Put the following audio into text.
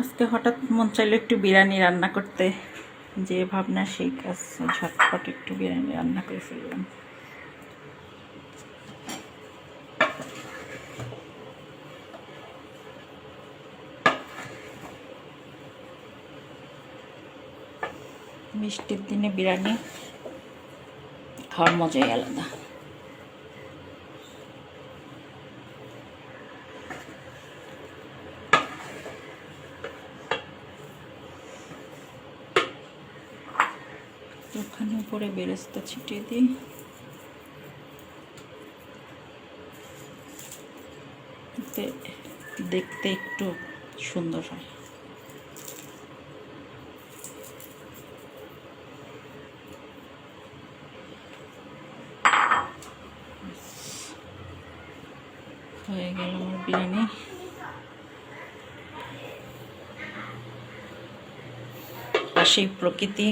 আজকে হঠাৎ মন চাইলো একটু বিরিয়ানি রান্না করতে, যে ভাবনা সেই কাজ, ঝটপট একটু বিরিয়ানি রান্না করে ফেললাম। বৃষ্টির দিনে বিরিয়ানি খাওয়ার মজাই আলাদা। ওখানে উপরে বেরেস্তা ছিটিয়ে দিই, দেখতে একটু সুন্দর হয়। হয়ে গেল আমার বিরিয়ানি। পাশেই প্রকৃতি।